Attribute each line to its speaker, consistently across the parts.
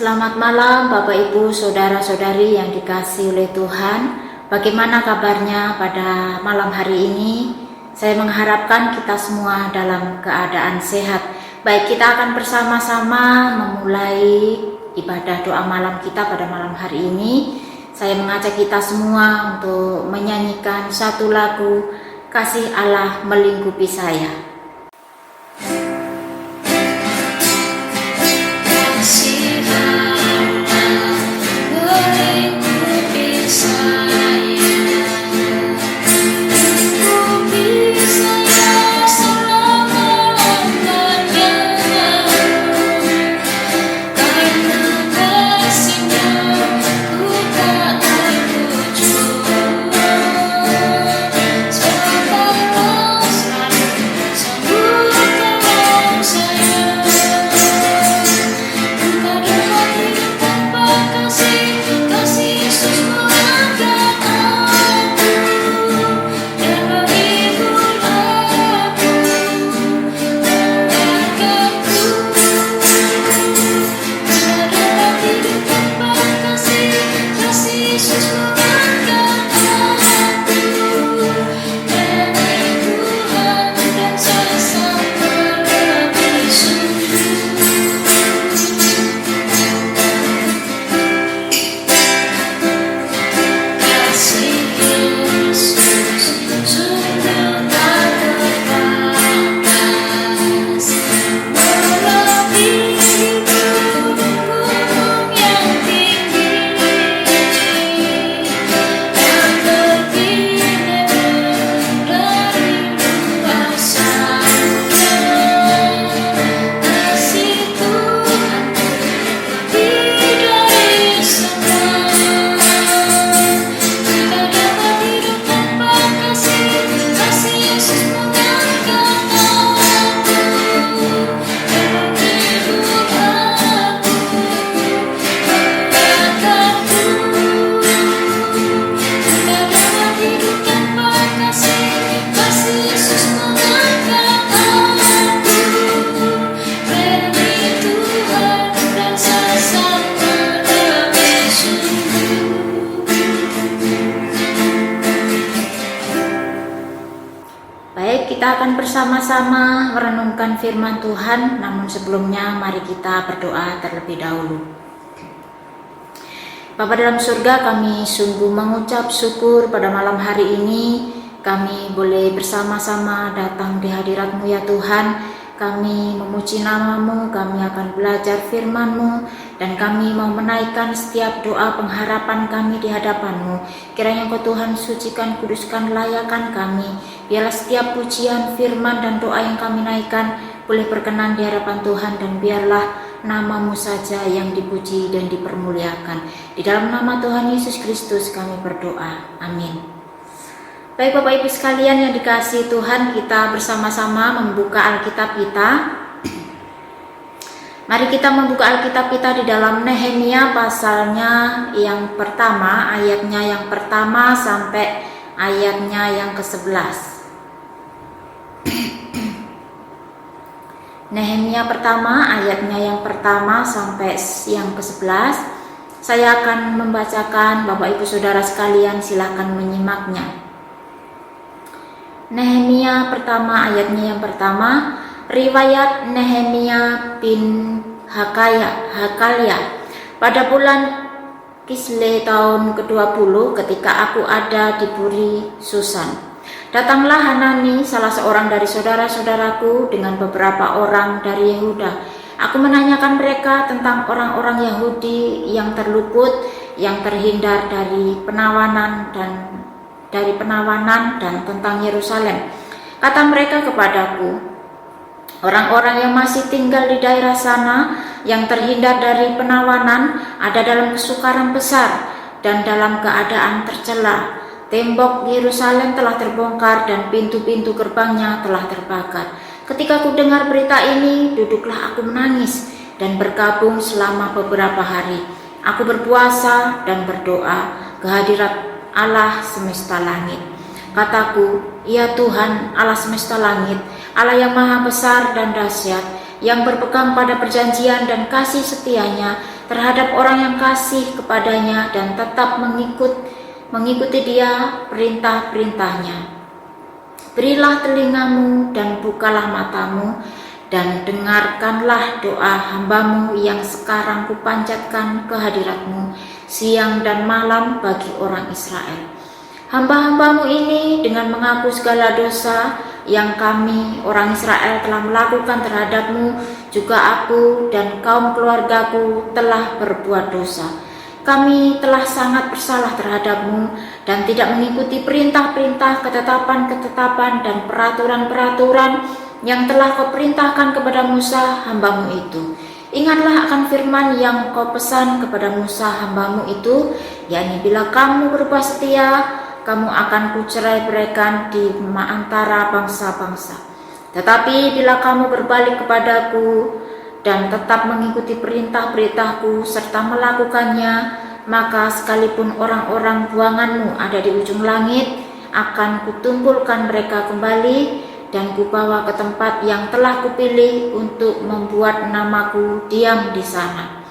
Speaker 1: Selamat malam Bapak Ibu Saudara-saudari yang dikasihi oleh Tuhan. Bagaimana kabarnya pada malam hari ini? Saya mengharapkan kita semua dalam keadaan sehat. Baik, kita akan bersama-sama memulai ibadah doa malam kita pada malam hari ini. Saya mengajak kita semua untuk menyanyikan satu lagu Kasih Allah Melingkupi Saya. Kita akan bersama-sama merenungkan firman Tuhan, namun sebelumnya mari kita berdoa terlebih dahulu. Bapa dalam surga, kami sungguh mengucap syukur pada malam hari ini kami boleh bersama-sama datang di hadirat-Mu ya Tuhan. Kami memuji nama-Mu, kami akan belajar firman-Mu, dan kami mau menaikkan setiap doa pengharapan kami di hadapan-Mu. Kiranya Engkau Tuhan sucikan, kuduskan, layakan kami. Biarlah setiap pujian, firman, dan doa yang kami naikkan boleh berkenan di hadapan Tuhan, dan biarlah nama-Mu saja yang dipuji dan dipermuliakan. Di dalam nama Tuhan Yesus Kristus kami berdoa. Amin. Baik Bapak Ibu sekalian yang dikasihi Tuhan, kita bersama-sama membuka Alkitab kita. Mari kita membuka Alkitab kita di dalam Nehemia pasalnya yang pertama, ayatnya yang pertama sampai ayatnya yang ke-11. Nehemia pertama, ayatnya yang pertama sampai yang ke-11. Saya akan membacakan, Bapak Ibu Saudara sekalian silakan menyimaknya. Nehemia pertama, ayatnya yang pertama. Riwayat Nehemia bin Hakalia. Pada bulan Kisle tahun ke-20 ketika aku ada di Puri Susan, datanglah Hanani, salah seorang dari saudara-saudaraku, dengan beberapa orang dari Yehuda. Aku menanyakan mereka tentang orang-orang Yahudi yang terluput, yang terhindar dari penawanan dan tentang Yerusalem. Kata mereka kepadaku, orang-orang yang masih tinggal di daerah sana, yang terhindar dari penawanan, ada dalam kesukaran besar dan dalam keadaan tercela. Tembok Yerusalem telah terbongkar dan pintu-pintu gerbangnya telah terbakar. Ketika aku dengar berita ini, duduklah aku menangis dan berkabung selama beberapa hari. Aku berpuasa dan berdoa ke hadirat Allah semesta langit. Kataku, ya Tuhan Allah semesta langit, Allah yang maha besar dan dahsyat, yang berpegang pada perjanjian dan kasih setianya, terhadap orang yang kasih kepadanya dan tetap mengikuti dia perintah-perintahnya. Berilah telingamu dan bukalah matamu dan dengarkanlah doa hambamu yang sekarang kupanjatkan ke hadiratmu siang dan malam bagi orang Israel. Hamba-hambamu ini dengan mengaku segala dosa yang kami orang Israel telah melakukan terhadapmu, juga aku dan kaum keluargaku telah berbuat dosa. Kami telah sangat bersalah terhadapmu dan tidak mengikuti perintah-perintah, ketetapan-ketetapan dan peraturan-peraturan yang telah kau perintahkan kepada Musa hambamu itu. Ingatlah akan firman yang kau pesan kepada Musa hambamu itu, yakni bila kamu berbuat setia, kamu akan kucerai-beraikan di antara bangsa-bangsa. Tetapi bila kamu berbalik kepadaku dan tetap mengikuti perintah-perintahku serta melakukannya, maka sekalipun orang-orang buanganmu ada di ujung langit, akan kutumpulkan mereka kembali dan kubawa ke tempat yang telah kupilih untuk membuat namaku diam di sana.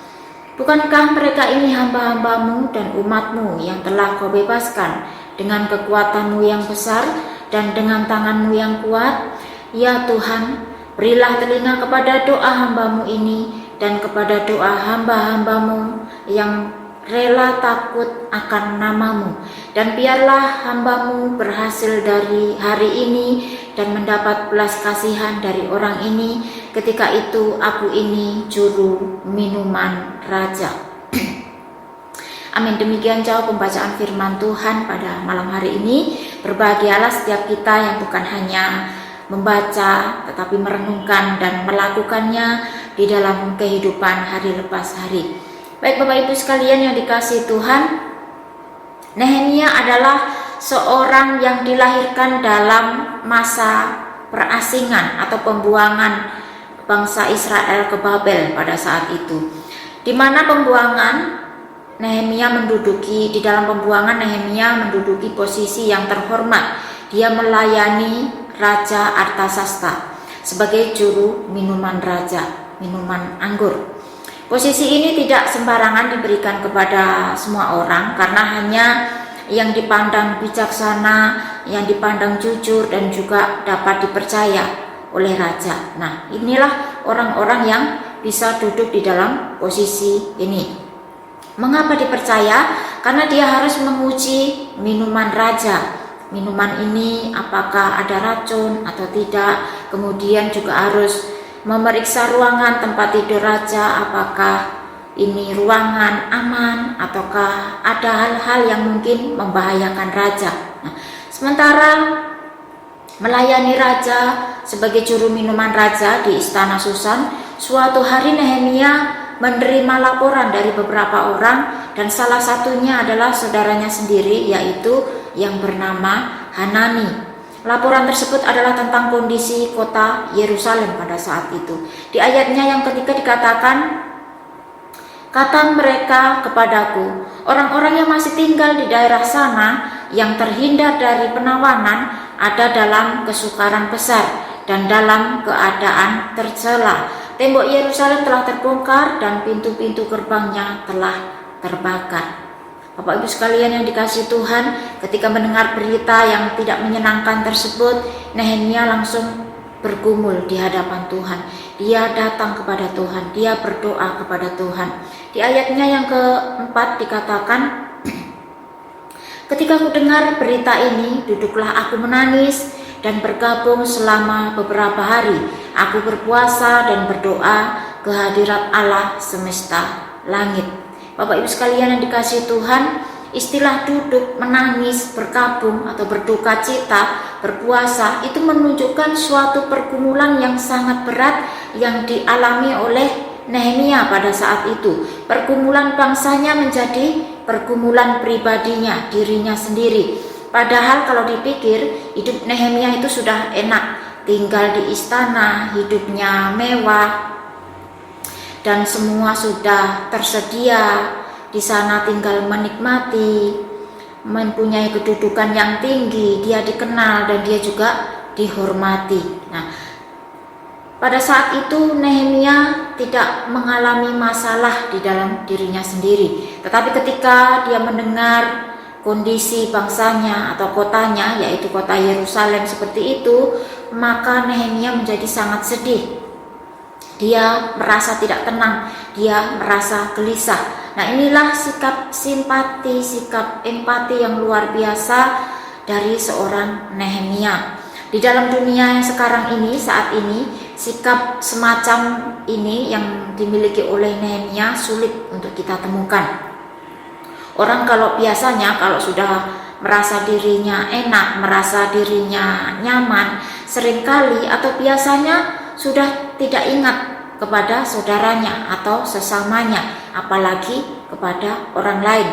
Speaker 1: Bukankah mereka ini hamba-hambamu dan umatmu yang telah kau bebaskan dengan kekuatanmu yang besar dan dengan tanganmu yang kuat? Ya Tuhan, berilah telinga kepada doa hambamu ini dan kepada doa hamba-hambamu yang rela takut akan namamu, dan biarlah hambamu berhasil dari hari ini dan mendapat belas kasihan dari orang ini. Ketika itu aku ini juru minuman raja. Amin. Demikian jauh pembacaan firman Tuhan pada malam hari ini. Berbahagialah setiap kita yang bukan hanya membaca tetapi merenungkan dan melakukannya di dalam kehidupan hari lepas hari. Baik Bapak Ibu sekalian yang dikasihi Tuhan, Nehemia adalah seorang yang dilahirkan dalam masa perasingan atau pembuangan bangsa Israel ke Babel pada saat itu, di mana di dalam pembuangan Nehemia menduduki posisi yang terhormat. Dia melayani Raja Artasasta sebagai juru minuman raja, minuman anggur. Posisi ini tidak sembarangan diberikan kepada semua orang, karena hanya yang dipandang bijaksana, yang dipandang jujur dan juga dapat dipercaya oleh raja. Nah, inilah orang-orang yang bisa duduk di dalam posisi ini. Mengapa dipercaya? Karena dia harus menguji minuman raja. Minuman ini apakah ada racun atau tidak. Kemudian juga harus memeriksa ruangan tempat tidur raja, apakah ini ruangan aman ataukah ada hal-hal yang mungkin membahayakan raja. Nah, sementara melayani raja sebagai juru minuman raja di istana Susan, suatu hari Nehemia menerima laporan dari beberapa orang, dan salah satunya adalah saudaranya sendiri, yaitu yang bernama Hanani. Laporan tersebut adalah tentang kondisi kota Yerusalem pada saat itu. Di ayatnya yang ketiga dikatakan, kata mereka kepadaku, orang-orang yang masih tinggal di daerah sana yang terhindar dari penawanan ada dalam kesukaran besar dan dalam keadaan tercela. Tembok Yerusalem telah terbongkar dan pintu-pintu gerbangnya telah terbakar. Bapak Ibu sekalian yang dikasihi Tuhan, ketika mendengar berita yang tidak menyenangkan tersebut, Nehemia langsung bergumul di hadapan Tuhan. Dia datang kepada Tuhan, dia berdoa kepada Tuhan. Di ayatnya yang keempat dikatakan, ketika ku dengar berita ini, duduklah aku menangis dan bergabung selama beberapa hari. Aku berpuasa dan berdoa ke hadirat Allah semesta langit. Bapak Ibu sekalian yang dikasihi Tuhan, istilah duduk, menangis, berkabung atau berduka cita, berpuasa itu menunjukkan suatu pergumulan yang sangat berat yang dialami oleh Nehemia pada saat itu. Pergumulan bangsanya menjadi pergumulan pribadinya, dirinya sendiri. Padahal kalau dipikir, hidup Nehemia itu sudah enak, tinggal di istana, hidupnya mewah, dan semua sudah tersedia di sana, tinggal menikmati, mempunyai kedudukan yang tinggi, dia dikenal dan dia juga dihormati. Nah, Pada saat itu Nehemia tidak mengalami masalah di dalam dirinya sendiri, tetapi ketika dia mendengar kondisi bangsanya atau kotanya, yaitu kota Yerusalem seperti itu, maka Nehemia menjadi sangat sedih. Dia merasa tidak tenang, dia merasa gelisah. Nah, inilah sikap simpati, sikap empati yang luar biasa dari seorang Nehemia. Di dalam dunia yang sekarang ini, saat ini, sikap semacam ini yang dimiliki oleh Nehemia sulit untuk kita temukan. Orang kalau biasanya kalau sudah merasa dirinya enak, merasa dirinya nyaman, seringkali atau biasanya sudah tidak ingat kepada saudaranya atau sesamanya, apalagi kepada orang lain.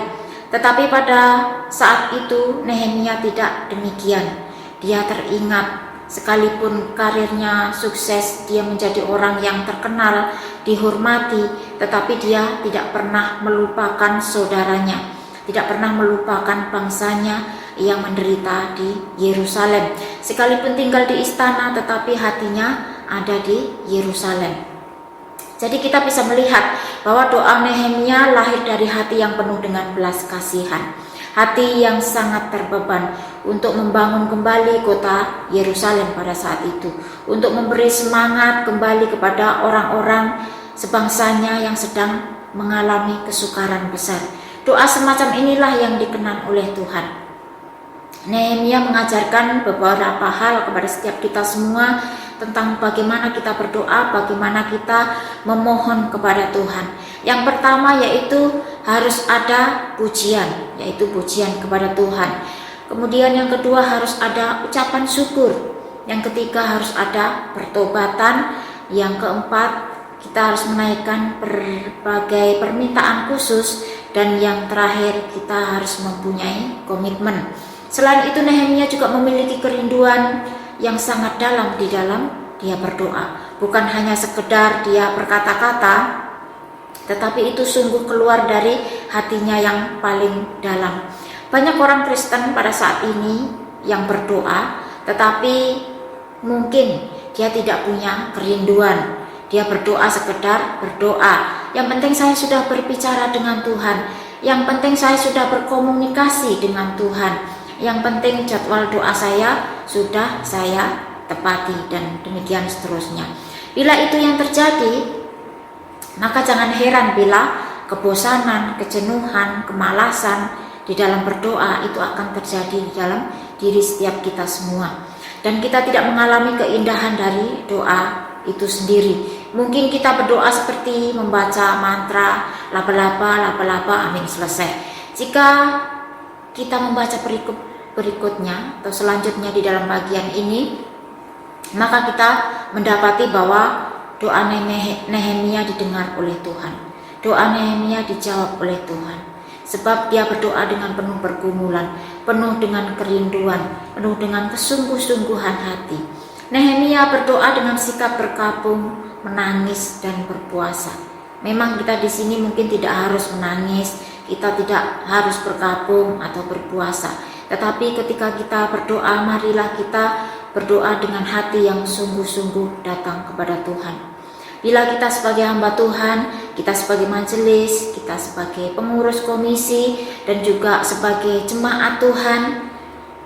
Speaker 1: Tetapi pada saat itu Nehemia tidak demikian. Dia teringat, sekalipun karirnya sukses, dia menjadi orang yang terkenal, dihormati, tetapi dia tidak pernah melupakan saudaranya, tidak pernah melupakan bangsanya yang menderita di Yerusalem. Sekalipun tinggal di istana, tetapi hatinya ada di Yerusalem. Jadi kita bisa melihat bahwa doa Nehemia lahir dari hati yang penuh dengan belas kasihan, hati yang sangat terbeban untuk membangun kembali kota Yerusalem pada saat itu, untuk memberi semangat kembali kepada orang-orang sebangsanya yang sedang mengalami kesukaran besar. Doa semacam inilah yang dikenal oleh Tuhan. Nehemia mengajarkan beberapa hal kepada setiap kita semua tentang bagaimana kita berdoa, bagaimana kita memohon kepada Tuhan. Yang pertama yaitu harus ada pujian, yaitu pujian kepada Tuhan. Kemudian yang kedua harus ada ucapan syukur. Yang ketiga harus ada pertobatan. Yang keempat kita harus menaikkan berbagai permintaan khusus. Dan yang terakhir kita harus mempunyai komitmen. Selain itu Nehemia juga memiliki kerinduan yang sangat dalam di dalam dia berdoa. Bukan hanya sekedar dia berkata-kata, tetapi itu sungguh keluar dari hatinya yang paling dalam. Banyak orang Kristen pada saat ini yang berdoa, tetapi mungkin dia tidak punya kerinduan. Dia berdoa sekedar berdoa. Yang penting saya sudah berbicara dengan Tuhan. Yang penting saya sudah berkomunikasi dengan Tuhan. Yang penting jadwal doa saya sudah saya tepati, dan demikian seterusnya. Bila itu yang terjadi, maka jangan heran bila kebosanan, kejenuhan, kemalasan di dalam berdoa itu akan terjadi di dalam diri setiap kita semua. Dan kita tidak mengalami keindahan dari doa itu sendiri. Mungkin kita berdoa seperti membaca mantra, laba-laba, laba-laba, amin, selesai. Jika kita membaca berikutnya atau selanjutnya di dalam bagian ini, maka kita mendapati bahwa doa Nehemia didengar oleh Tuhan. Doa Nehemia dijawab oleh Tuhan. Sebab dia berdoa dengan penuh pergumulan, penuh dengan kerinduan, penuh dengan kesungguh-sungguhan hati. Nehemia berdoa dengan sikap berkabung, menangis dan berpuasa. Memang kita di sini mungkin tidak harus menangis, kita tidak harus berkabung atau berpuasa. Tetapi ketika kita berdoa, marilah kita berdoa dengan hati yang sungguh-sungguh datang kepada Tuhan. Bila kita sebagai hamba Tuhan, kita sebagai majelis, kita sebagai pengurus komisi, dan juga sebagai jemaat Tuhan,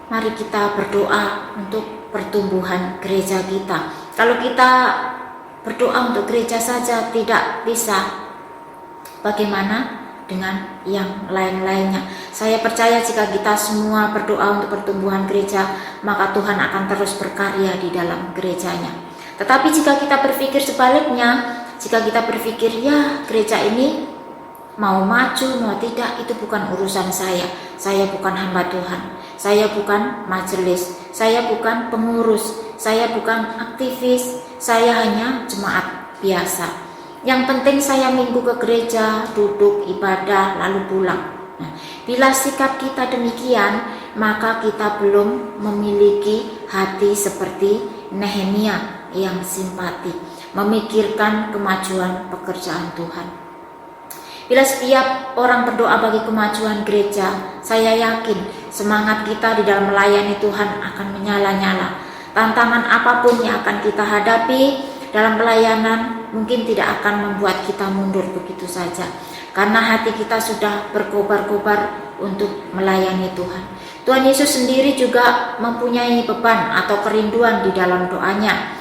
Speaker 1: mari kita berdoa untuk pertumbuhan gereja kita. Kalau kita berdoa untuk gereja saja tidak bisa, bagaimana dengan yang lain-lainnya? Saya percaya jika kita semua berdoa untuk pertumbuhan gereja, maka Tuhan akan terus berkarya di dalam gerejanya. Tetapi jika kita berpikir sebaliknya, jika kita berpikir ya gereja ini mau maju mau tidak, itu bukan urusan saya bukan hamba Tuhan, saya bukan majelis, saya bukan pengurus, saya bukan aktivis, saya hanya jemaat biasa. Yang penting saya minggu ke gereja, duduk ibadah lalu pulang. Nah, bila sikap kita demikian, maka kita belum memiliki hati seperti Nehemia yang simpati, memikirkan kemajuan pekerjaan Tuhan. Bila setiap orang berdoa bagi kemajuan gereja, saya yakin semangat kita di dalam melayani Tuhan akan menyala-nyala. Tantangan apapun yang akan kita hadapi, dalam pelayanan mungkin tidak akan membuat kita mundur begitu saja, karena hati kita sudah berkobar-kobar untuk melayani Tuhan. Tuhan Yesus sendiri juga mempunyai beban atau kerinduan di dalam doanya.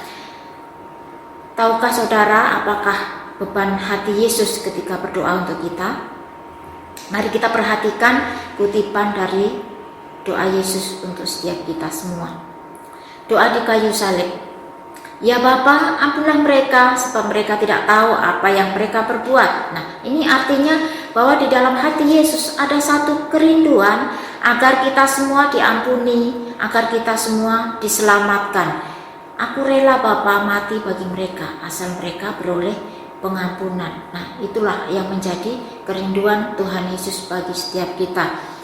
Speaker 1: Tahukah saudara apakah beban hati Yesus ketika berdoa untuk kita? Mari kita perhatikan kutipan dari doa Yesus untuk setiap kita semua. Doa di kayu salib. Ya Bapa, ampunilah mereka sebab mereka tidak tahu apa yang mereka perbuat. Nah, ini artinya bahwa di dalam hati Yesus ada satu kerinduan agar kita semua diampuni, agar kita semua diselamatkan. Aku rela Bapa mati bagi mereka asal mereka beroleh pengampunan. Nah, itulah yang menjadi kerinduan Tuhan Yesus bagi setiap kita.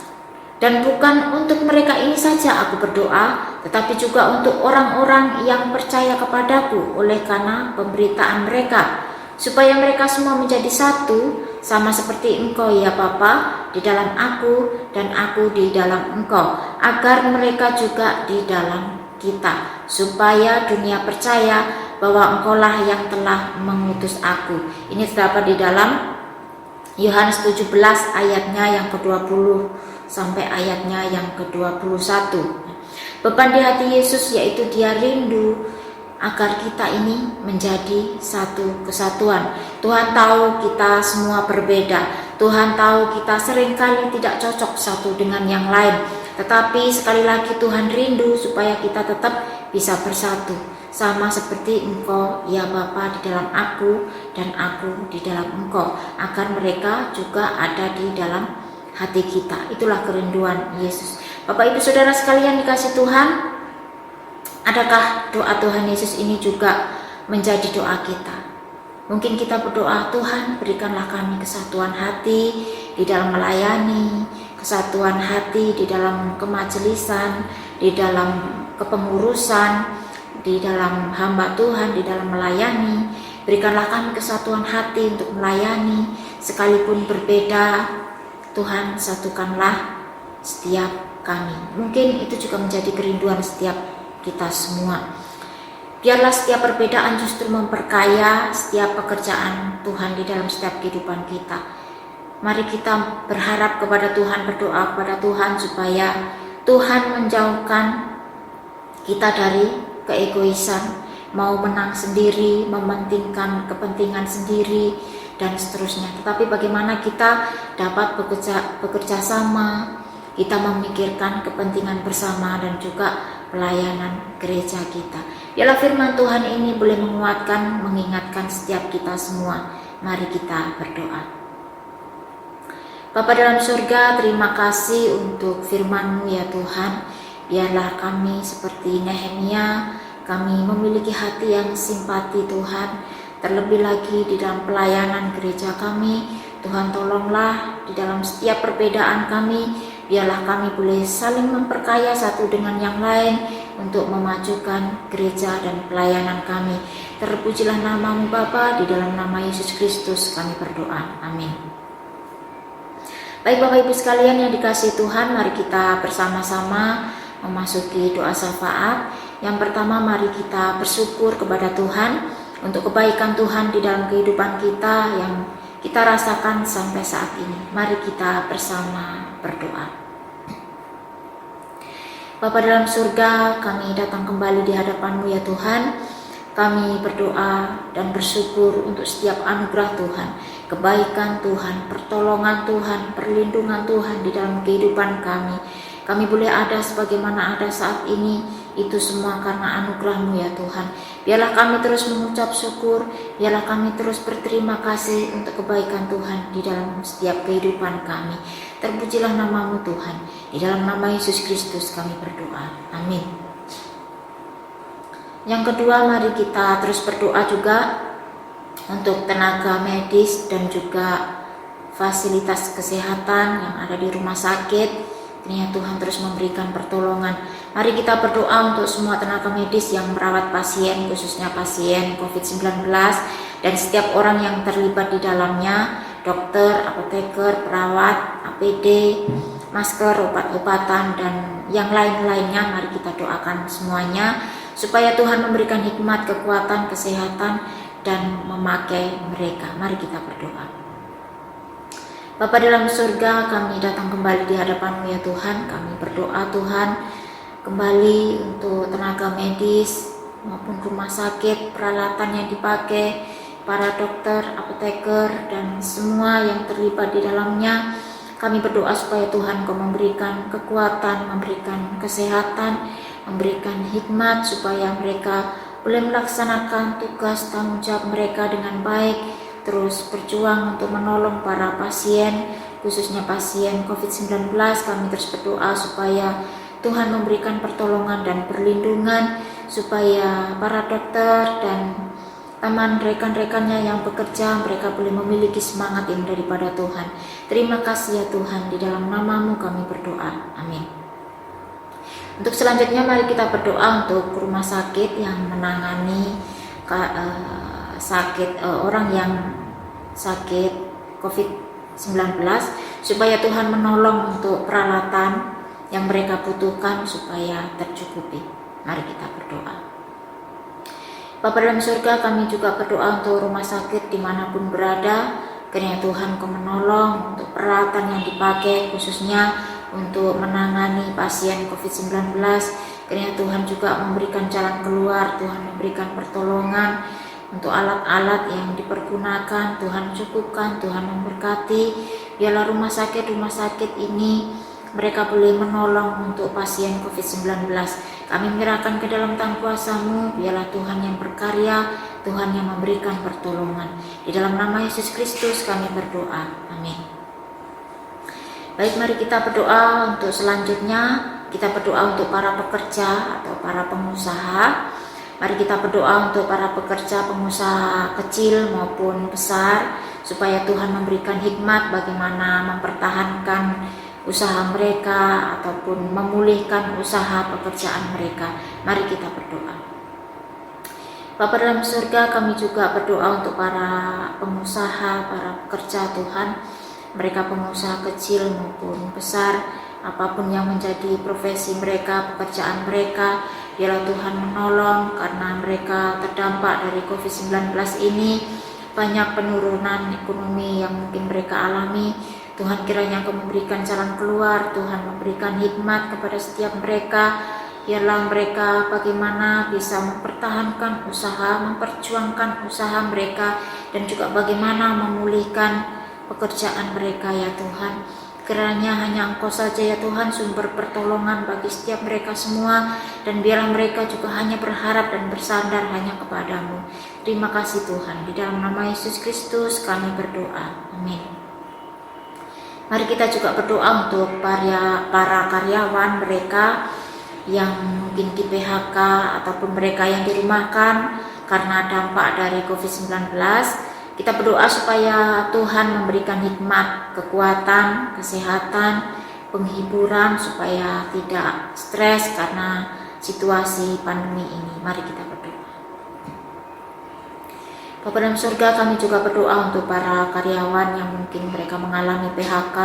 Speaker 1: Dan bukan untuk mereka ini saja aku berdoa, tetapi juga untuk orang-orang yang percaya kepadaku oleh karena pemberitaan mereka, supaya mereka semua menjadi satu, sama seperti Engkau ya Bapa di dalam aku dan aku di dalam Engkau, agar mereka juga di dalam kita, supaya dunia percaya bahwa Engkaulah yang telah mengutus aku. Ini terdapat di dalam Yohanes 17 ayatnya yang ke-20 sampai ayatnya yang ke-21. Beban di hati Yesus yaitu dia rindu agar kita ini menjadi satu kesatuan. Tuhan tahu kita semua berbeda. Tuhan tahu kita seringkali tidak cocok satu dengan yang lain. Tetapi sekali lagi Tuhan rindu supaya kita tetap bisa bersatu. Sama seperti Engkau ya Bapa di dalam aku dan aku di dalam Engkau, agar mereka juga ada di dalam hati kita. Itulah kerinduan Yesus. Bapak Ibu Saudara sekalian dikasih Tuhan, adakah doa Tuhan Yesus ini juga menjadi doa kita? Mungkin kita berdoa, Tuhan berikanlah kami kesatuan hati di dalam melayani, kesatuan hati di dalam kemajelisan, di dalam kepengurusan, di dalam hamba Tuhan, di dalam melayani. Berikanlah kami kesatuan hati untuk melayani, sekalipun berbeda, Tuhan satukanlah setiap kami. Mungkin itu juga menjadi kerinduan setiap kita semua. Biarlah setiap perbedaan justru memperkaya setiap pekerjaan Tuhan di dalam setiap kehidupan kita. Mari kita berharap kepada Tuhan, berdoa kepada Tuhan supaya Tuhan menjauhkan kita dari keegoisan, mau menang sendiri, mementingkan kepentingan sendiri, dan seterusnya. Tetapi bagaimana kita dapat bekerja sama, kita memikirkan kepentingan bersama dan juga pelayanan gereja kita. Biarlah firman Tuhan ini boleh menguatkan, mengingatkan setiap kita semua. Mari kita berdoa. Bapa dalam surga, terima kasih untuk firman-Mu ya Tuhan. Biarlah kami seperti Nehemia, kami memiliki hati yang simpati Tuhan. Terlebih lagi di dalam pelayanan gereja kami, Tuhan tolonglah di dalam setiap perbedaan kami, biarlah kami boleh saling memperkaya satu dengan yang lain untuk memajukan gereja dan pelayanan kami. Terpujilah nama-Mu Bapa, di dalam nama Yesus Kristus kami berdoa. Amin. Baik Bapak Ibu sekalian yang dikasihi Tuhan, mari kita bersama-sama memasuki doa syafaat. Yang pertama, mari kita bersyukur kepada Tuhan untuk kebaikan Tuhan di dalam kehidupan kita yang kita rasakan sampai saat ini. Mari kita bersama berdoa. Bapa dalam surga, kami datang kembali di hadapan-Mu ya Tuhan. Kami berdoa dan bersyukur untuk setiap anugerah Tuhan, kebaikan Tuhan, pertolongan Tuhan, perlindungan Tuhan di dalam kehidupan kami. Kami boleh ada sebagaimana ada saat ini, itu semua karena anugerah-Mu ya Tuhan. Biarlah kami terus mengucap syukur, biarlah kami terus berterima kasih untuk kebaikan Tuhan di dalam setiap kehidupan kami. Terpujilah nama-Mu Tuhan, di dalam nama Yesus Kristus kami berdoa. Amin. Yang kedua, mari kita terus berdoa juga untuk tenaga medis dan juga fasilitas kesehatan yang ada di rumah sakit. Kiranya Tuhan terus memberikan pertolongan. Mari kita berdoa untuk semua tenaga medis yang merawat pasien, khususnya pasien COVID-19 dan setiap orang yang terlibat di dalamnya, dokter, apoteker, perawat, APD, masker, obat-obatan, dan yang lain-lainnya. Mari kita doakan semuanya supaya Tuhan memberikan hikmat, kekuatan, kesehatan, dan memakai mereka. Mari kita berdoa. Bapa dalam surga, kami datang kembali di hadapan-Mu ya Tuhan. Kami berdoa Tuhan kembali untuk tenaga medis maupun rumah sakit, peralatan yang dipakai, para dokter, apoteker, dan semua yang terlibat di dalamnya. Kami berdoa supaya Tuhan Kau memberikan kekuatan, memberikan kesehatan, memberikan hikmat supaya mereka boleh melaksanakan tugas tanggung jawab mereka dengan baik, terus berjuang untuk menolong para pasien, khususnya pasien COVID-19. Kami terus berdoa supaya Tuhan memberikan pertolongan dan perlindungan, supaya para dokter dan teman rekan-rekannya yang bekerja, mereka boleh memiliki semangat yang daripada Tuhan. Terima kasih ya Tuhan, di dalam nama-Mu kami berdoa. Amin. Untuk selanjutnya mari kita berdoa untuk rumah sakit yang menangani orang yang sakit COVID-19, supaya Tuhan menolong untuk peralatan yang mereka butuhkan supaya tercukupi. Mari kita berdoa. Bapa dalam surga, kami juga berdoa untuk rumah sakit dimanapun berada, kiranya Tuhan Kau menolong untuk peralatan yang dipakai khususnya untuk menangani pasien COVID-19. Kiranya Tuhan juga memberikan jalan keluar, Tuhan memberikan pertolongan untuk alat-alat yang dipergunakan. Tuhan cukupkan, Tuhan memberkati. Biarlah rumah sakit ini mereka boleh menolong untuk pasien COVID-19. Kami menyerahkan ke dalam tangan kuasa-Mu. Biarlah Tuhan yang berkarya, Tuhan yang memberikan pertolongan. Di dalam nama Yesus Kristus kami berdoa. Amin. Baik, mari kita berdoa untuk selanjutnya. Kita berdoa untuk para pekerja atau para pengusaha. Mari kita berdoa untuk para pekerja, pengusaha kecil maupun besar, supaya Tuhan memberikan hikmat bagaimana mempertahankan usaha mereka ataupun memulihkan usaha pekerjaan mereka. Mari kita berdoa. Bapa dalam surga, kami juga berdoa untuk para pengusaha, para pekerja Tuhan, mereka pengusaha kecil maupun besar, apapun yang menjadi profesi mereka, pekerjaan mereka, biarlah Tuhan menolong, karena mereka terdampak dari COVID-19 ini. Banyak penurunan ekonomi yang mungkin mereka alami. Tuhan kiranya Kau memberikan jalan keluar, Tuhan memberikan hikmat kepada setiap mereka. Biarlah mereka bagaimana bisa mempertahankan usaha, memperjuangkan usaha mereka, dan juga bagaimana memulihkan pekerjaan mereka ya Tuhan. Kiranya hanya Engkau saja ya Tuhan sumber pertolongan bagi setiap mereka semua, dan biarlah mereka juga hanya berharap dan bersandar hanya kepada-Mu. Terima kasih Tuhan, di dalam nama Yesus Kristus kami berdoa. Amin. Mari kita juga berdoa untuk para karyawan mereka yang mungkin di PHK ataupun mereka yang dirumahkan karena dampak dari COVID-19. Kita berdoa supaya Tuhan memberikan hikmat, kekuatan, kesehatan, penghiburan, supaya tidak stres karena situasi pandemi ini. Mari kita berdoa. Bapa dalam surga, kami juga berdoa untuk para karyawan yang mungkin mereka mengalami PHK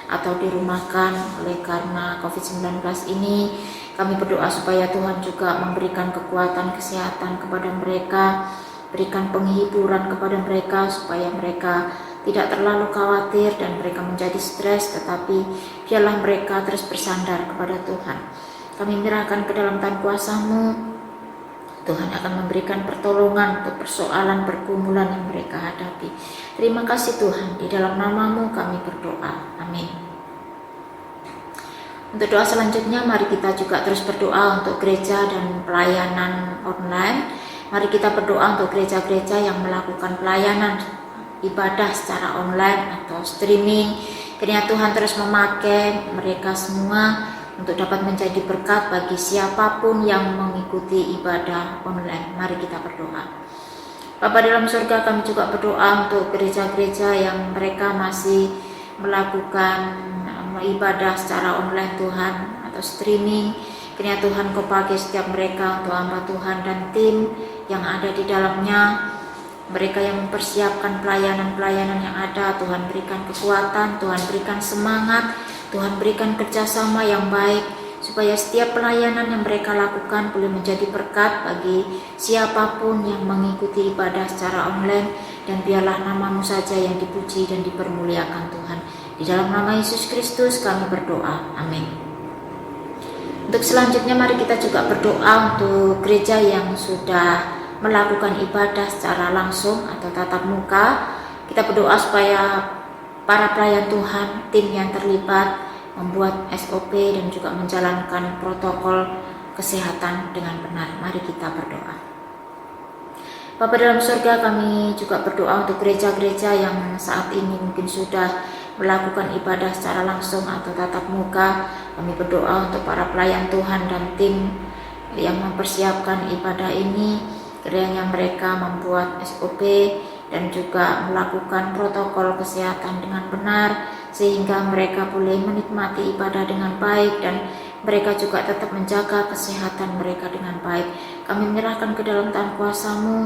Speaker 1: atau dirumahkan oleh karena COVID-19 ini. Kami berdoa supaya Tuhan juga memberikan kekuatan, kesehatan kepada mereka, berikan penghiburan kepada mereka supaya mereka tidak terlalu khawatir dan mereka menjadi stres, tetapi biarlah mereka terus bersandar kepada Tuhan. Kami menyerahkan ke dalam tangan kuasa-Mu. Tuhan akan memberikan pertolongan untuk persoalan pergumulan yang mereka hadapi. Terima kasih Tuhan, di dalam nama-Mu kami berdoa. Amin. Untuk doa selanjutnya, mari kita juga terus berdoa untuk gereja dan pelayanan online. Mari kita berdoa untuk gereja-gereja yang melakukan pelayanan ibadah secara online atau streaming. Kiranya Tuhan terus memakai mereka semua untuk dapat menjadi berkat bagi siapapun yang mengikuti ibadah online. Mari kita berdoa. Bapa dalam surga, kami juga berdoa untuk gereja-gereja yang mereka masih melakukan ibadah secara online Tuhan atau streaming. Kiranya Tuhan Kau pakai setiap mereka untuk hamba Tuhan dan tim yang ada di dalamnya. Mereka yang mempersiapkan pelayanan-pelayanan yang ada, Tuhan berikan kekuatan, Tuhan berikan semangat, Tuhan berikan kerjasama yang baik, supaya setiap pelayanan yang mereka lakukan boleh menjadi berkat bagi siapapun yang mengikuti ibadah secara online, dan biarlah nama-Mu saja yang dipuji dan dipermuliakan Tuhan. Di dalam nama Yesus Kristus kami berdoa, amin. Untuk selanjutnya mari kita juga berdoa untuk gereja yang sudah melakukan ibadah secara langsung atau tatap muka. Kita berdoa supaya para pelayan Tuhan, tim yang terlibat membuat SOP dan juga menjalankan protokol kesehatan dengan benar. Mari kita berdoa. Bapa dalam surga, kami juga berdoa untuk gereja-gereja yang saat ini mungkin sudah melakukan ibadah secara langsung atau tatap muka. Kami berdoa untuk para pelayan Tuhan dan tim yang mempersiapkan ibadah ini, kiranya mereka membuat SOP dan juga melakukan protokol kesehatan dengan benar, sehingga mereka boleh menikmati ibadah dengan baik dan mereka juga tetap menjaga kesehatan mereka dengan baik. Kami menyerahkan ke dalam tangan kuasa-Mu,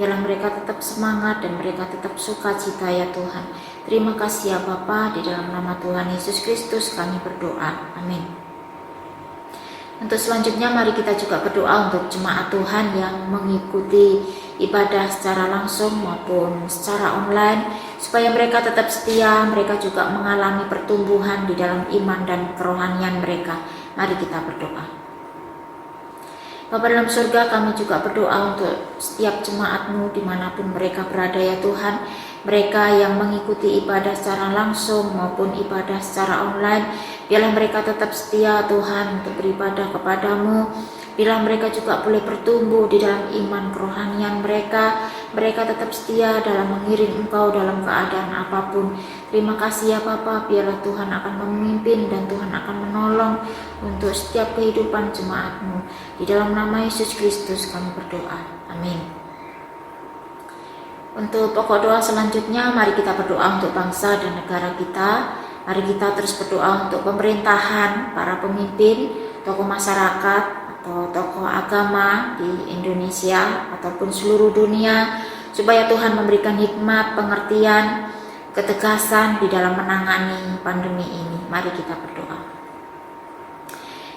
Speaker 1: biarlah mereka tetap semangat dan mereka tetap sukacita ya Tuhan. Terima kasih ya Bapa, di dalam nama Tuhan Yesus Kristus kami berdoa, amin. Untuk selanjutnya mari kita juga berdoa untuk jemaat Tuhan yang mengikuti ibadah secara langsung maupun secara online, supaya mereka tetap setia, mereka juga mengalami pertumbuhan di dalam iman dan kerohanian mereka. Mari kita berdoa. Bapa dalam surga, kami juga berdoa untuk setiap jemaat-Mu dimanapun mereka berada ya Tuhan. Mereka yang mengikuti ibadah secara langsung maupun ibadah secara online, biarlah mereka tetap setia Tuhan untuk beribadah kepada-Mu. Bila mereka juga boleh bertumbuh di dalam iman kerohanian mereka, mereka tetap setia dalam mengiring Engkau dalam keadaan apapun. Terima kasih ya Bapa, biarlah Tuhan akan memimpin dan Tuhan akan menolong untuk setiap kehidupan jemaat-Mu. Di dalam nama Yesus Kristus kami berdoa, amin. Untuk pokok doa selanjutnya, mari kita berdoa untuk bangsa dan negara kita. Mari kita terus berdoa untuk pemerintahan, para pemimpin, tokoh masyarakat, atau tokoh agama di Indonesia ataupun seluruh dunia, supaya Tuhan memberikan hikmat, pengertian, ketegasan di dalam menangani pandemi ini. Mari kita berdoa.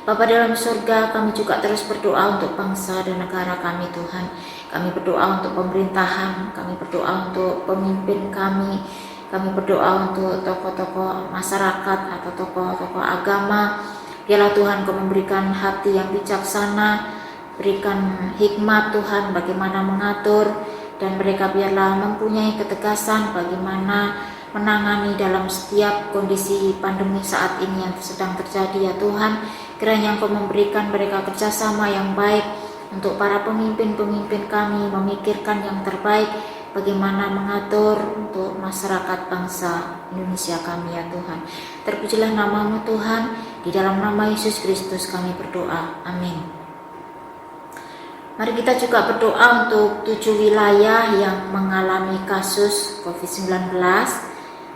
Speaker 1: Bapa dalam surga, kami juga terus berdoa untuk bangsa dan negara kami Tuhan. Kami berdoa untuk pemerintahan, kami berdoa untuk pemimpin kami berdoa untuk tokoh-tokoh masyarakat atau tokoh-tokoh agama. Biarlah Tuhan Kau memberikan hati yang bijaksana, berikan hikmat Tuhan bagaimana mengatur, dan mereka biarlah mempunyai ketegasan bagaimana menangani dalam setiap kondisi pandemi saat ini yang sedang terjadi ya Tuhan. Kiranya Engkau memberikan mereka kerjasama yang baik untuk para pemimpin-pemimpin kami memikirkan yang terbaik bagaimana mengatur untuk masyarakat bangsa Indonesia kami ya Tuhan. Terpujilah nama-Mu Tuhan, di dalam nama Yesus Kristus kami berdoa, amin. Mari kita juga berdoa untuk 7 wilayah yang mengalami kasus COVID-19.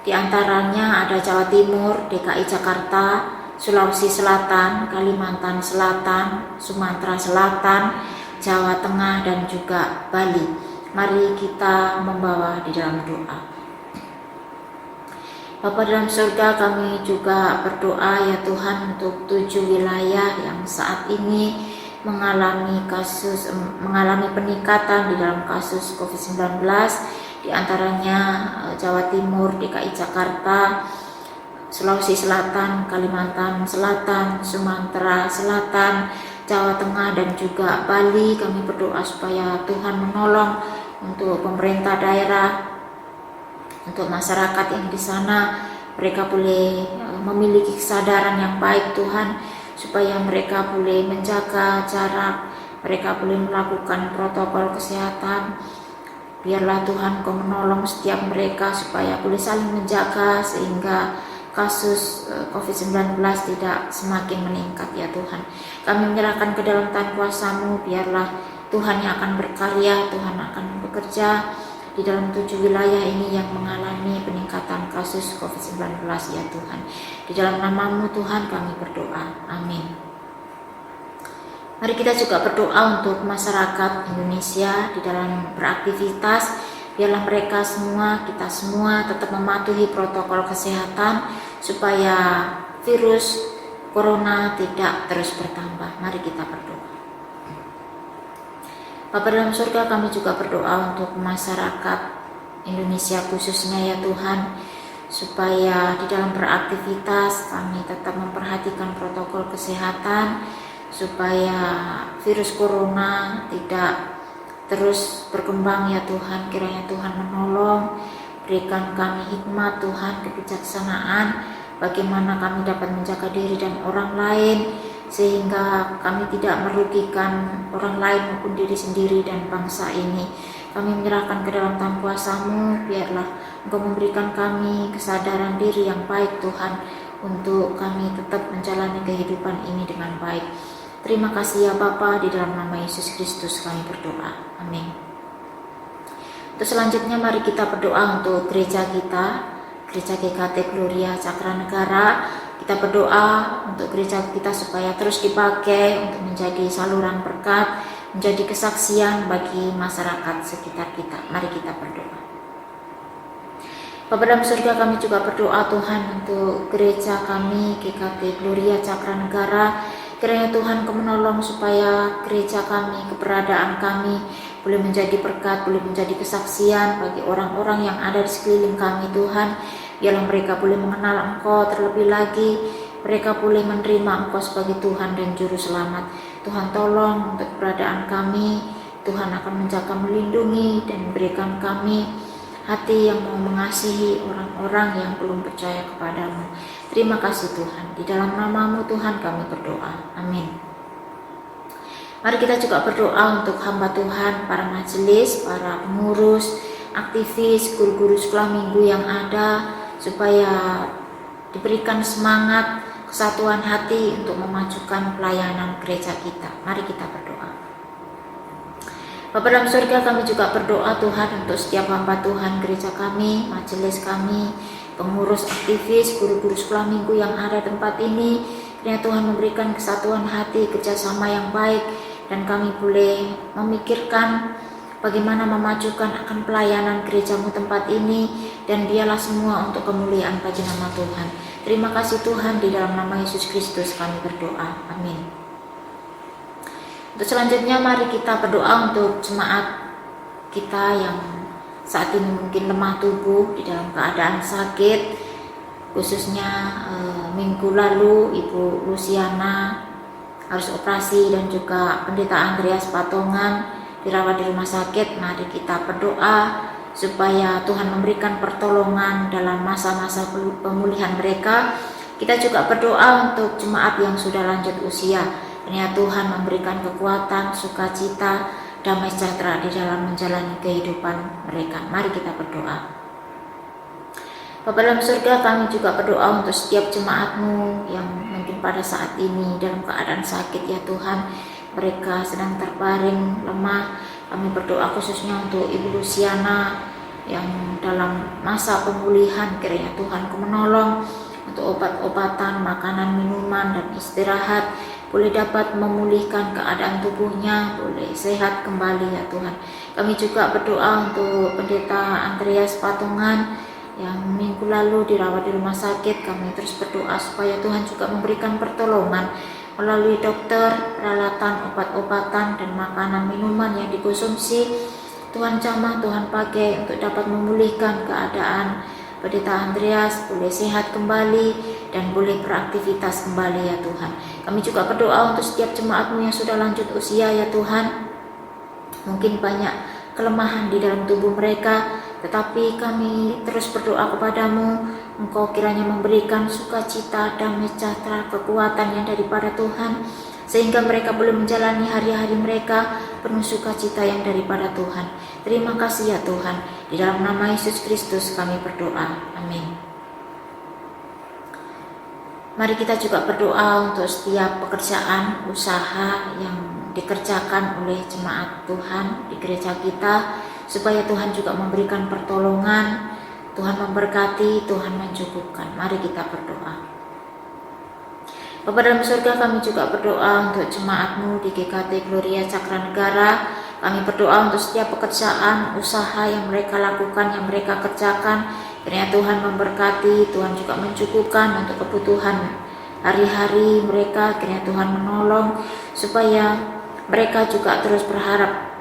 Speaker 1: Di antaranya ada Jawa Timur, DKI Jakarta, Sulawesi Selatan, Kalimantan Selatan, Sumatera Selatan, Jawa Tengah, dan juga Bali. Mari kita membawa di dalam doa. Bapa dalam surga, kami juga berdoa ya Tuhan untuk 7 wilayah yang saat ini mengalami peningkatan di dalam kasus COVID-19. Di antaranya Jawa Timur, DKI Jakarta, Sulawesi Selatan, Kalimantan Selatan, Sumatera Selatan, Jawa Tengah, dan juga Bali. Kami berdoa supaya Tuhan menolong untuk pemerintah daerah, untuk masyarakat yang di sana, mereka boleh memiliki kesadaran yang baik Tuhan, supaya mereka boleh menjaga jarak, mereka boleh melakukan protokol kesehatan. Biarlah Tuhan Kau menolong setiap mereka supaya boleh saling menjaga sehingga kasus COVID-19 tidak semakin meningkat ya Tuhan. Kami menyerahkan ke dalam tangan kuasa-Mu, biarlah Tuhan yang akan berkarya, Tuhan akan bekerja di dalam 7 wilayah ini yang mengalami peningkatan kasus COVID-19 ya Tuhan. Di dalam nama-Mu Tuhan kami berdoa, amin. Mari kita juga berdoa untuk masyarakat Indonesia di dalam beraktivitas. Biarlah mereka semua, kita semua tetap mematuhi protokol kesehatan supaya virus corona tidak terus bertambah. Mari kita berdoa. Bapa dalam surga, kami juga berdoa untuk masyarakat Indonesia khususnya ya Tuhan, supaya di dalam beraktivitas kami tetap memperhatikan protokol kesehatan, supaya virus corona tidak terus berkembang ya Tuhan. Kiranya Tuhan menolong, berikan kami hikmat Tuhan, kebijaksanaan, bagaimana kami dapat menjaga diri dan orang lain, sehingga kami tidak merugikan orang lain maupun diri sendiri dan bangsa ini. Kami menyerahkan ke dalam tangan kuasa-Mu, biarlah Engkau memberikan kami kesadaran diri yang baik Tuhan, untuk kami tetap menjalani kehidupan ini dengan baik. Terima kasih ya Bapa, di dalam nama Yesus Kristus kami berdoa. Amin. Untuk selanjutnya mari kita berdoa untuk gereja kita, Gereja GKT Gloria Cakranegara. Kita berdoa untuk gereja kita supaya terus dipakai untuk menjadi saluran berkat, menjadi kesaksian bagi masyarakat sekitar kita. Mari kita berdoa. Bapa dalam surga, kami juga berdoa Tuhan untuk gereja kami GKT Gloria Cakranegara. Kiranya Tuhan Kau menolong supaya gereja kami, keberadaan kami boleh menjadi berkat, boleh menjadi kesaksian bagi orang-orang yang ada di sekeliling kami Tuhan. Biarlah mereka boleh mengenal Engkau terlebih lagi, mereka boleh menerima Engkau sebagai Tuhan dan Juru Selamat. Tuhan tolong untuk keberadaan kami, Tuhan akan menjaga, melindungi dan memberikan kami hati yang mau mengasihi orang-orang yang belum percaya kepadamu. Terima kasih Tuhan, di dalam nama-Mu Tuhan kami berdoa. Amin. Mari kita juga berdoa untuk hamba Tuhan, para majelis, para pengurus, aktivis, guru-guru sekolah minggu yang ada, supaya diberikan semangat, kesatuan hati untuk memajukan pelayanan gereja kita. Mari kita berdoa. Bapa dalam surga, kami juga berdoa Tuhan untuk setiap hamba Tuhan, gereja kami, majelis kami, pengurus, aktivis, guru-guru sekolah minggu yang ada tempat ini. Kiranya Tuhan memberikan kesatuan hati, kerjasama yang baik, dan kami boleh memikirkan bagaimana memajukan akan pelayanan gereja-Mu tempat ini, dan biarlah semua untuk kemuliaan bagi nama Tuhan. Terima kasih Tuhan, di dalam nama Yesus Kristus kami berdoa. Amin. Untuk selanjutnya mari kita berdoa untuk jemaat kita yang saat ini mungkin lemah tubuh, di dalam keadaan sakit, khususnya minggu lalu Ibu Luciana harus operasi, dan juga Pendeta Andreas Patongan dirawat di rumah sakit. Mari kita berdoa supaya Tuhan memberikan pertolongan dalam masa-masa pemulihan mereka. Kita juga berdoa untuk jemaat yang sudah lanjut usia. Kiranya Tuhan memberikan kekuatan, sukacita, damai sejahtera di dalam menjalani kehidupan mereka. Mari kita berdoa. Bapa dalam surga, kami juga berdoa untuk setiap jemaat-Mu yang mungkin pada saat ini dalam keadaan sakit ya Tuhan. Mereka sedang terbaring lemah. Kami berdoa khususnya untuk Ibu Luciana yang dalam masa pemulihan. Kiranya Tuhan Kau menolong untuk obat-obatan, makanan, minuman, dan istirahat, boleh dapat memulihkan keadaan tubuhnya, boleh sehat kembali ya Tuhan. Kami juga berdoa untuk Pendeta Andreas Patongan yang minggu lalu dirawat di rumah sakit. Kami terus berdoa supaya Tuhan juga memberikan pertolongan melalui dokter, peralatan, obat-obatan, dan makanan minuman yang dikonsumsi. Tuhan jamah, Tuhan pakai untuk dapat memulihkan keadaan Pendeta Andreas, boleh sehat kembali dan boleh beraktivitas kembali ya Tuhan. Kami juga berdoa untuk setiap jemaat-Mu yang sudah lanjut usia ya Tuhan. Mungkin banyak kelemahan di dalam tubuh mereka, tetapi kami terus berdoa kepadamu. Engkau kiranya memberikan sukacita, damai sejahtera, kekuatan yang daripada Tuhan, sehingga mereka boleh menjalani hari-hari mereka penuh sukacita yang daripada Tuhan. Terima kasih ya Tuhan, di dalam nama Yesus Kristus kami berdoa. Amin. Mari kita juga berdoa untuk setiap pekerjaan, usaha yang dikerjakan oleh jemaat Tuhan di gereja kita, supaya Tuhan juga memberikan pertolongan, Tuhan memberkati, Tuhan mencukupkan. Mari kita berdoa. Bapa dalam surga, kami juga berdoa untuk jemaat-Mu di GKT Gloria Cakranegara. Kami berdoa untuk setiap pekerjaan, usaha yang mereka lakukan, yang mereka kerjakan. Kiranya Tuhan memberkati, Tuhan juga mencukupkan untuk kebutuhan hari-hari mereka, kiranya Tuhan menolong supaya mereka juga terus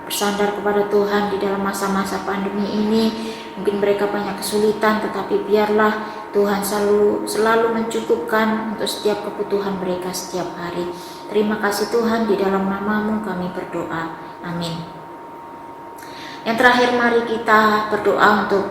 Speaker 1: bersandar kepada Tuhan di dalam masa-masa pandemi ini. Mungkin mereka banyak kesulitan, tetapi biarlah Tuhan selalu mencukupkan untuk setiap kebutuhan mereka setiap hari. Terima kasih Tuhan, di dalam nama-Mu kami berdoa. Amin. Yang terakhir, mari kita berdoa untuk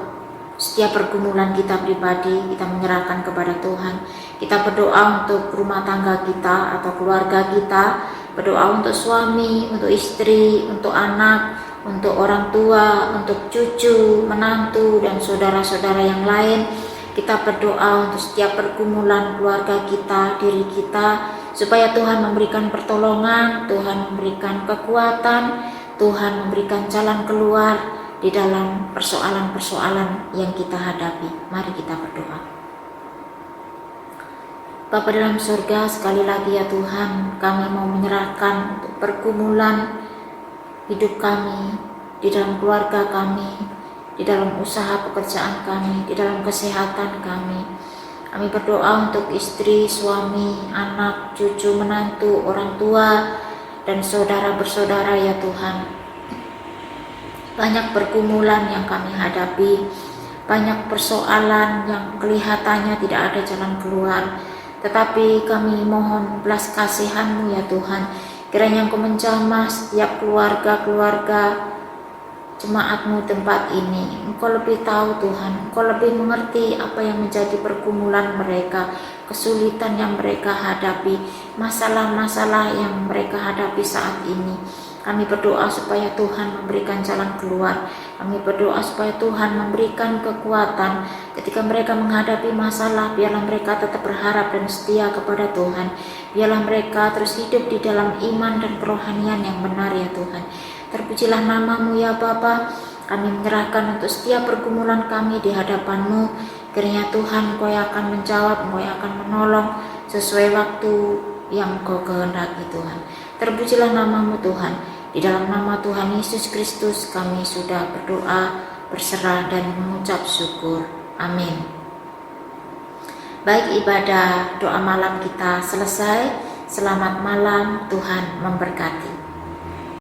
Speaker 1: setiap pergumulan kita pribadi, kita menyerahkan kepada Tuhan. Kita berdoa untuk rumah tangga kita atau keluarga kita, berdoa untuk suami, untuk istri, untuk anak, untuk orang tua, untuk cucu, menantu, dan saudara-saudara yang lain. Kita berdoa untuk setiap pergumulan keluarga kita, diri kita, supaya Tuhan memberikan pertolongan, Tuhan memberikan kekuatan, Tuhan memberikan jalan keluar di dalam persoalan-persoalan yang kita hadapi. Mari kita berdoa. Bapa dalam surga, sekali lagi ya Tuhan, kami mau menyerahkan untuk pergumulan hidup kami, di dalam keluarga kami, di dalam usaha pekerjaan kami, di dalam kesehatan kami. Kami berdoa untuk istri, suami, anak, cucu, menantu, orang tua, dan saudara bersaudara ya Tuhan. Banyak pergumulan yang kami hadapi, banyak persoalan yang kelihatannya tidak ada jalan keluar. Tetapi kami mohon belas kasihan-Mu ya Tuhan, kiranya Engkau menjamah setiap keluarga-keluarga jemaat-Mu tempat ini. Engkau lebih tahu Tuhan, Engkau lebih mengerti apa yang menjadi pergumulan mereka, kesulitan yang mereka hadapi, masalah-masalah yang mereka hadapi saat ini. Kami berdoa supaya Tuhan memberikan jalan keluar. Kami berdoa supaya Tuhan memberikan kekuatan ketika mereka menghadapi masalah. Biarlah mereka tetap berharap dan setia kepada Tuhan. Biarlah mereka terus hidup di dalam iman dan kerohanian yang benar ya Tuhan. Terpujilah nama-Mu ya Bapa. Kami menyerahkan untuk setiap pergumulan kami di hadapan-Mu. Kiranya Tuhan Engkau yang akan menjawab, Engkau yang akan menolong sesuai waktu yang Engkau kehendaki Tuhan. Terpujilah nama-Mu Tuhan. Di dalam nama Tuhan Yesus Kristus kami sudah berdoa, berserah dan mengucap syukur. Amin. Baik, ibadah doa malam kita selesai. Selamat malam, Tuhan memberkati.